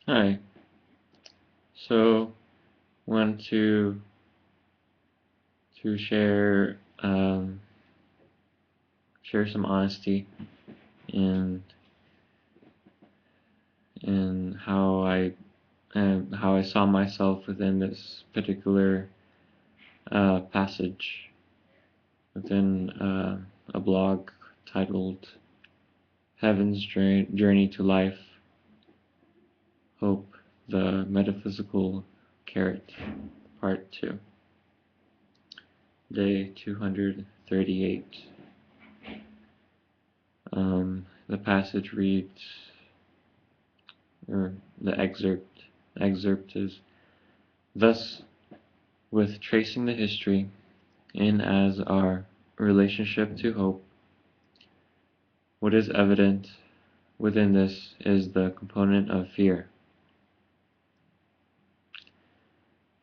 Hi. So, want to share some honesty in in how I saw myself within this particular passage within a blog titled "Heaven's Journey to Life: Hope, the Metaphysical Carrot, Part 2, Day 238." The passage reads, or the excerpt is, "Thus, with tracing the history in as our relationship to hope, what is evident within this is the component of fear.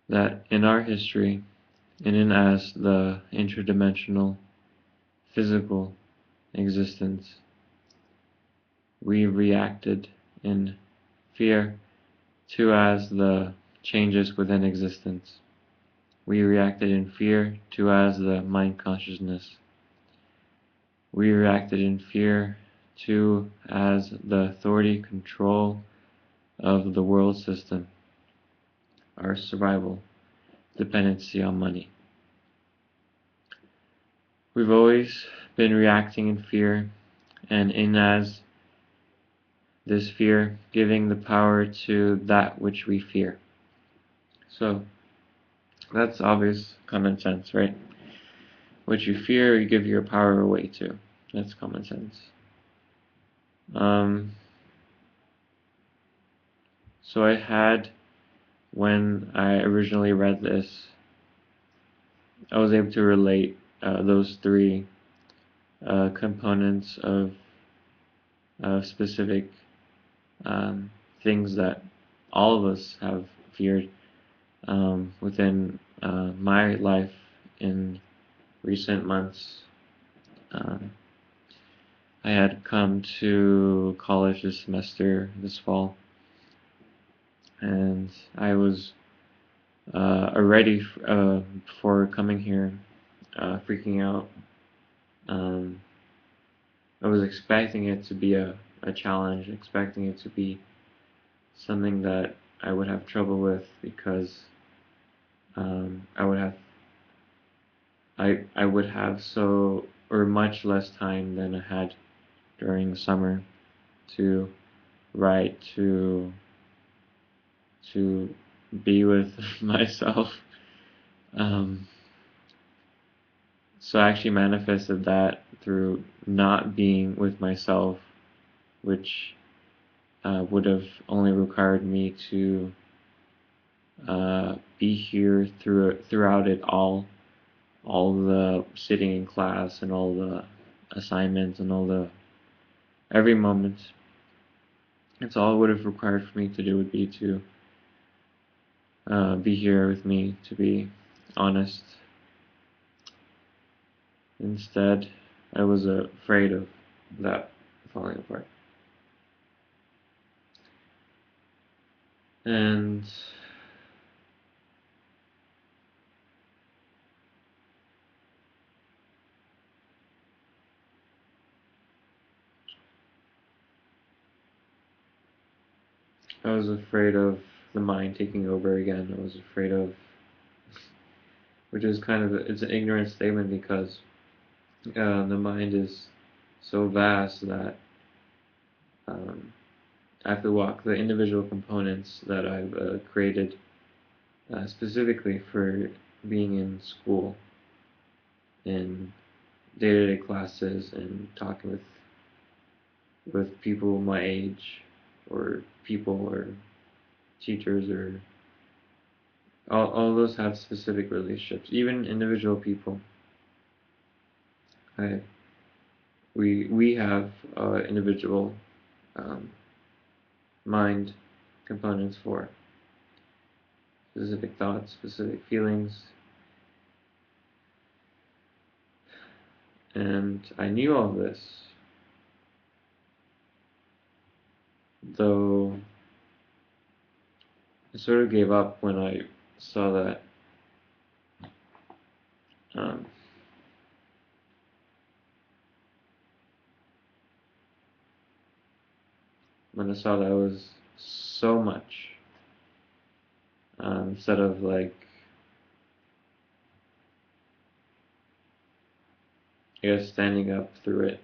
That in our history, and in as the interdimensional physical existence, we reacted in fear to as the changes within existence. We reacted in fear to as the mind consciousness. We reacted in fear to as the authority control of the world system, our survival, dependency on money. We've always been reacting in fear, and in as this fear giving the power to that which we fear. So that's obvious common sense, right? What you fear, you give your power away to. That's common sense. So I had, when I originally read this, I was able to relate those three components of specific things that all of us have feared within my life in recent months. I had come to college this semester, this fall, and I was already before coming here, freaking out. I was expecting it to be a challenge, expecting it to be something that I would have trouble with because I would have I would have so or much less time than I had during the summer to write, to be with myself. Um, so I actually manifested that through not being with myself, which would have only required me to be here throughout it all the sitting in class and all the assignments and all the every moment. It's all it would have required for me to do would be to be here with me, to be honest. Instead, I was afraid of that falling apart. And I was afraid of the mind taking over again. I was afraid of, which is kind of, it's an ignorant statement because the mind is so vast that um, I have to walk the individual components that I've created specifically for being in school, in day-to-day classes, and talking with people my age, or people, or teachers, or all those have specific relationships. Even individual people, I we have individual um, mind components for specific thoughts, specific feelings, and I knew all this, though I sort of gave up when I saw that um, when I saw that it was so much, instead of like, I guess, standing up through it,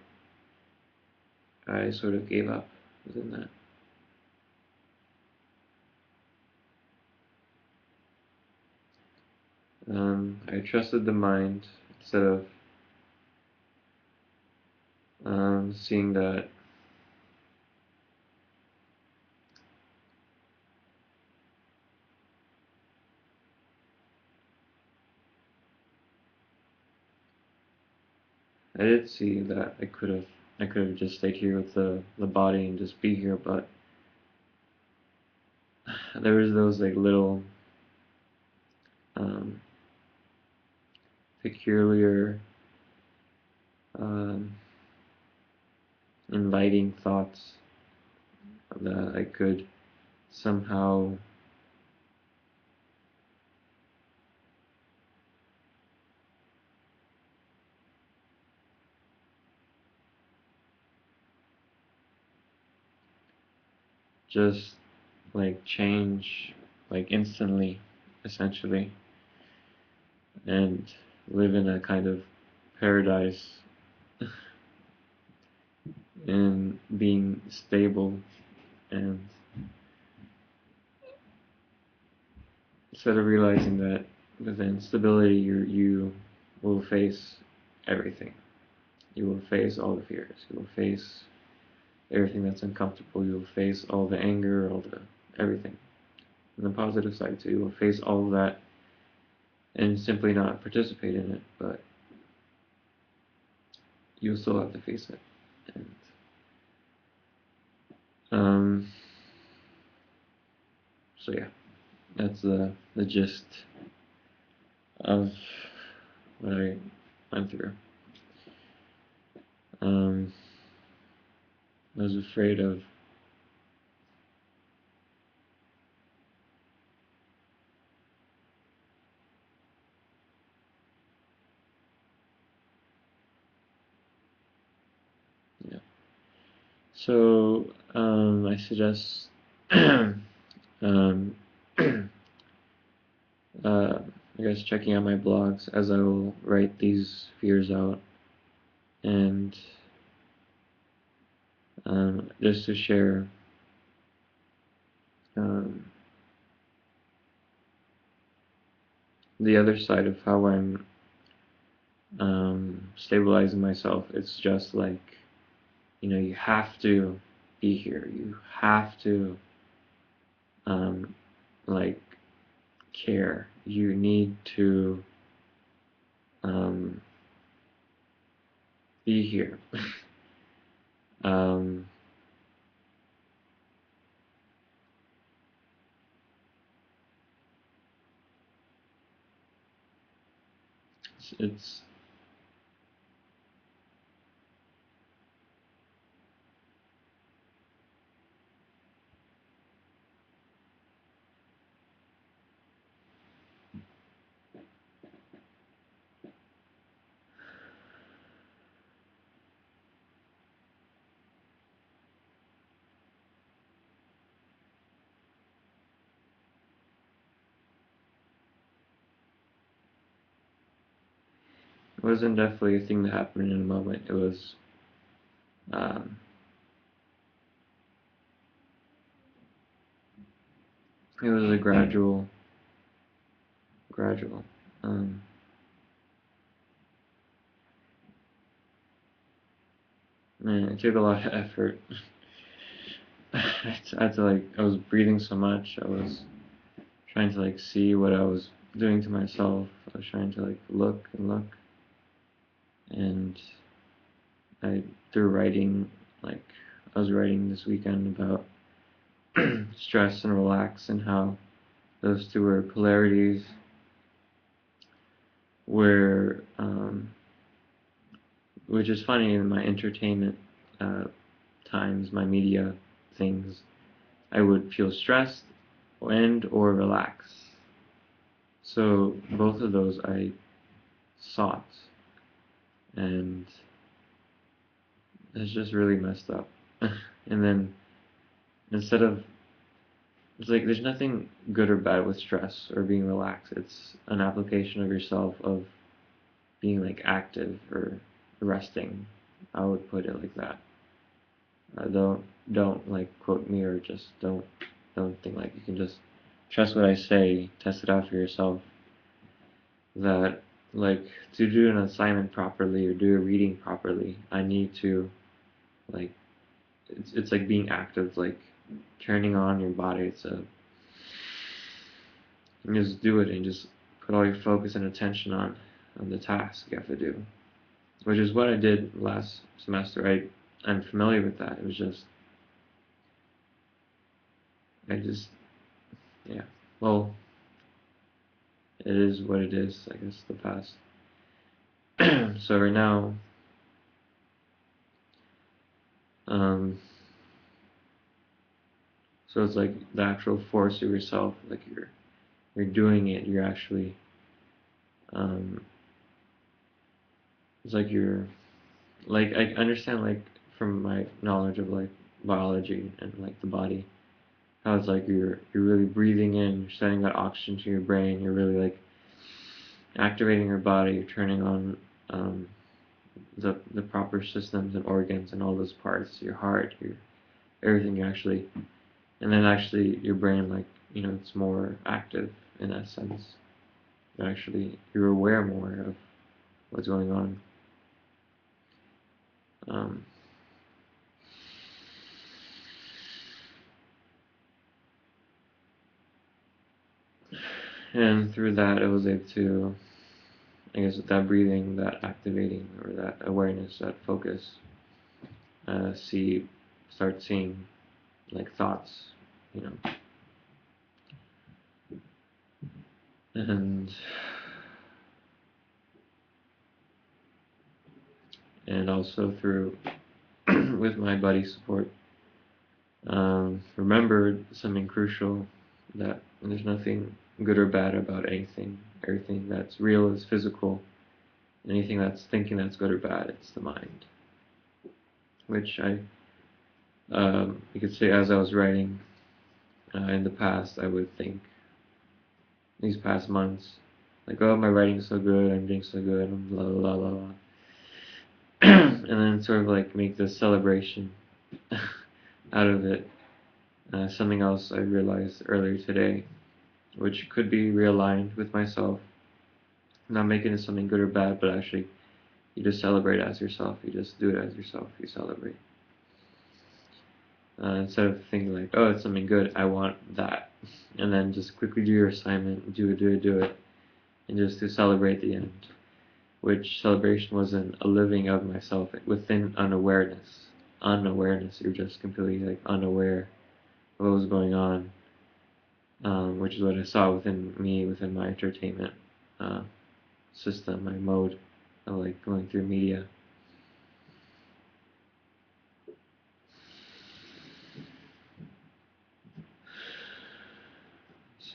I sort of gave up within that. I trusted the mind instead of seeing that I did see that I could have just stayed here with the body and just be here, but there was those like little um, peculiar um, inviting thoughts that I could somehow just like change like instantly, essentially, and live in a kind of paradise in being stable, and instead of realizing that with instability you will face everything. You will face all the fears. You will face everything that's uncomfortable. You will face all the anger, all the everything. And the positive side too, you will face all of that and simply not participate in it, but you'll still have to face it. And um, so yeah, that's the gist of what I went through. Um, I was afraid of yeah. So I suggest um, I guess checking out my blogs as I will write these fears out, and just to share um, the other side of how I'm stabilizing myself. It's just like, you have to be here. You have to um, like care. You need to um, be here. um, it's it wasn't definitely a thing that happened in a moment. Um, it was a gradual. Um, Man, it took a lot of effort. I had to like, I was breathing so much. I was trying to like see what I was doing to myself. I was trying to like look and look, and I through writing, like I was writing this weekend about stress and relax and how those two were polarities where which is funny in my entertainment uh, times, my media things, I would feel stressed and or relax. So both of those I sought, and it's just really messed up. And then instead of, it's like there's nothing good or bad with stress or being relaxed. It's an application of yourself of being like active or resting. I would put it like that. Don't like quote me, or just don't think like you can just trust what I say, test it out for yourself. That like to do an assignment properly or do a reading properly, I need to like it's like being active, like turning on your body. It's a you just do it and just put all your focus and attention on the task you have to do, which is what I did last semester. I'm familiar with that. It was just I just yeah. Well, it is what it is. I guess the past. So right now, um, so it's like the actual force of yourself. Like you're doing it. You're actually um, it's like you're like I understand like from my knowledge of like biology and like the body, how it's like you're really breathing in, you're sending that oxygen to your brain, you're really like activating your body, you're turning on the proper systems and organs and all those parts, your heart, your everything. You actually, and then actually your brain, like it's more active in that sense. You're aware more of what's going on. Um, and through that, I was able to, I guess, with that breathing, that activating, or that awareness, that focus, start seeing like thoughts, you know, and also through with my buddy support, remembered something crucial, that there's nothing good or bad about anything. Everything that's real is physical. Anything that's thinking that's good or bad, it's the mind. Which you could say, as I was writing in the past, I would think these past months, like, oh, my writing's so good, I'm doing so good, and blah blah blah blah. And then sort of like make this celebration out of it. Something else I realized earlier today, which could be realigned with myself, not making it something good or bad, but actually you just celebrate as yourself. You just do it as yourself. You celebrate. Instead of thinking like, oh, it's something good, I want that, and then just quickly do your assignment, do it, and just to celebrate the end. Which celebration wasn't a living of myself within unawareness. Unawareness, you're just completely like unaware of what was going on, which is what I saw within me, within my entertainment uh, system, my mode of like going through media.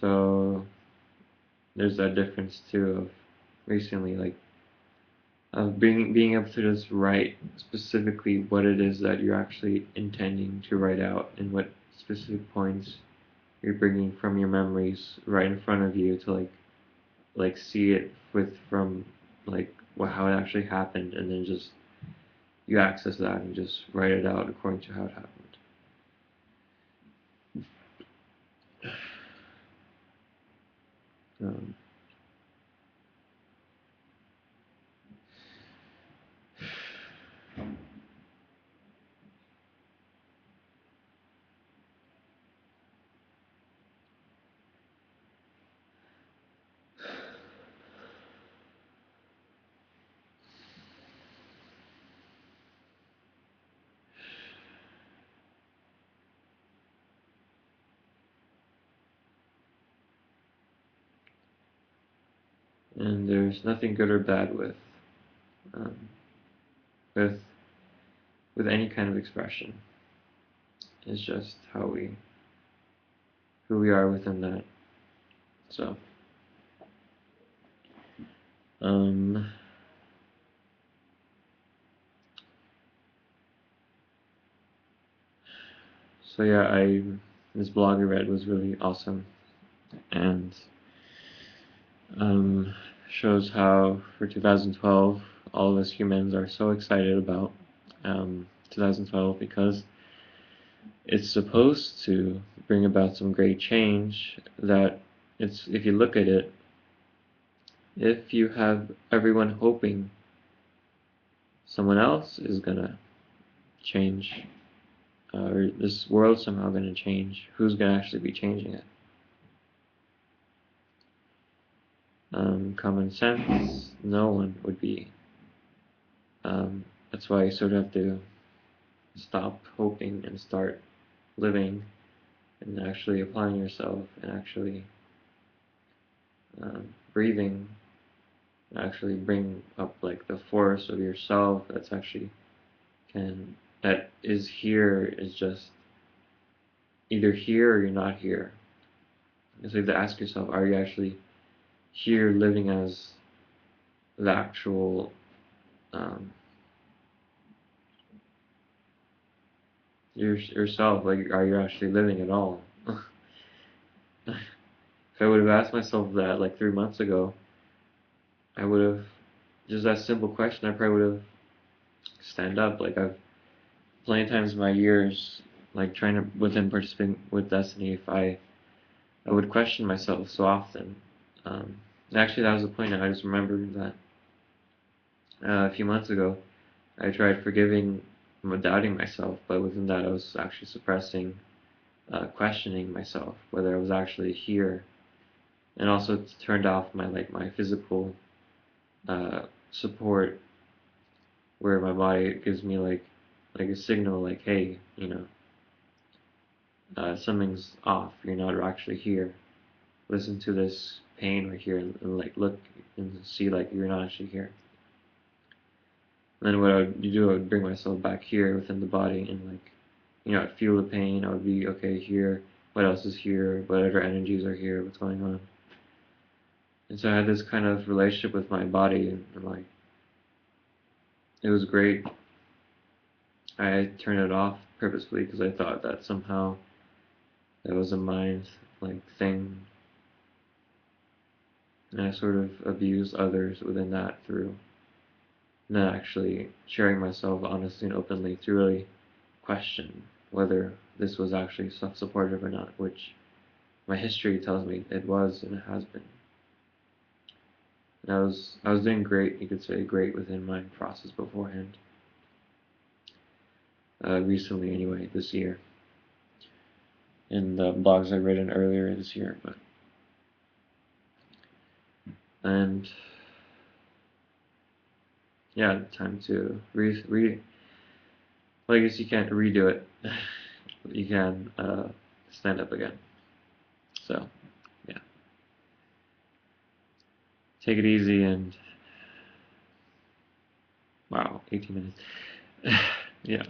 So there's that difference too of recently, like of being able to just write specifically what it is that you're actually intending to write out, and what specific points you're bringing from your memories right in front of you, to like see it with from like how it actually happened, and then just you access that and just write it out according to how it happened. Um, and there's nothing good or bad um, with with any kind of expression. It's just who we are within that. So, so yeah, this blog I read was really awesome, and shows how for 2012 all of us humans are so excited about 2012 because it's supposed to bring about some great change. That it's, if you look at it, if you have everyone hoping someone else is gonna change, or this world's somehow gonna change, who's gonna actually be changing it? Common sense, no one would be. That's why you sort of have to stop hoping and start living and actually applying yourself and actually breathing, actually bring up like the force of yourself that's actually that is here, is just either here or you're not here. So you have to ask yourself, are you actually here living as the actual yourself? Like, are you actually living at all? If I would have asked myself that like 3 months ago, I would have, just that simple question, I probably would have stand up. Like, I've plenty of times in my years, like trying to within participating with Destiny, if I would question myself so often. Actually, that was the point. I just remembered that a few months ago, I tried forgiving, doubting myself, but within that, I was actually suppressing, questioning myself whether I was actually here, and also turned off my physical support, where my body gives me like a signal, like, hey, something's off. You're not actually here. Listen to this pain right here, and like look and see like you're not actually here. And then what I would do, I would bring myself back here within the body, and like, I'd feel the pain. I would be okay here. What else is here? What other energies are here? What's going on? And so I had this kind of relationship with my body, and like, it was great. I turned it off purposefully because I thought that somehow that was a mind like thing, and I sort of abused others within that through not actually sharing myself honestly and openly to really question whether this was actually self-supportive or not, which my history tells me it was and it has been. And I was doing great, you could say great within my process beforehand. Recently anyway, this year. In the blogs I read in earlier this year, and yeah, time to well, I guess you can't redo it. You can stand up again. So, yeah. Take it easy, and wow, 18 minutes. Yeah.